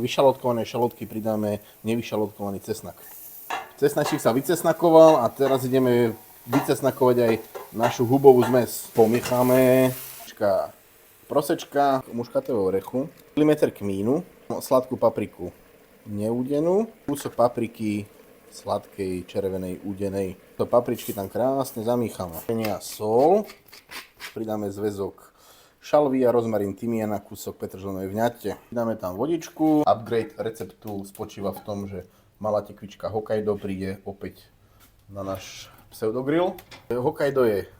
Vyšalotkované šalotky pridáme nevyšalotkovaný cesnak. Cesnačík sa vycesnakoval a teraz ideme vycesnakovať aj našu hubovú zmes. Pomiecháme prosečka muškatového orechu, milimeter kmínu, sladkú papriku neúdenú, kúsok papriky sladkej, červenej, údenej. Do papričky tam krásne zamíchame. A sol, pridáme zväzok šalvia, rozmarín, tymiana, kúsok petržlenovej vňate. Dáme tam vodičku. Upgrade receptu spočíva v tom, že malá tekvička Hokkaido príde opäť na náš pseudogrill. Hokkaido je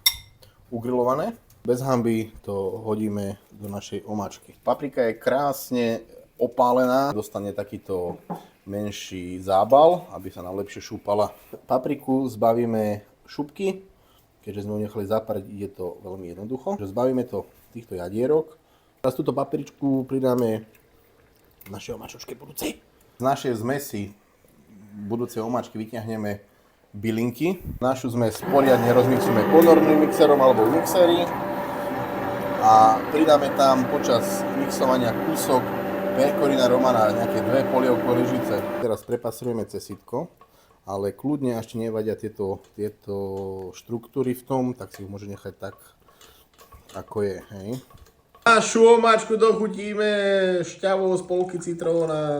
ugrilované. Bez hanby to hodíme do našej omáčky. Paprika je krásne opálená. Dostane takýto menší zábal, aby sa nám lepšie šúpala. Papriku zbavíme šupky. Keďže sme ho nechali zapariť, ide to veľmi jednoducho. Zbavíme to týchto jadierok. Teraz túto papričku pridáme našej omáčočke budúcej. Z našej zmesi budúcej omáčky vyťahneme bylinky. Našu zmes poriadne rozmixujeme ponorným mixerom alebo v mixeri. A pridáme tam počas mixovania kúsok pecorina romana, nejaké 2 polievkové lyžice. Teraz prepasujeme cez sitko. Ale kľudne, ešte nevadia tieto štruktúry v tom, tak si ich môže nechať tak, ako je, hej. Našu omáčku dochutíme šťavou z polky citróna.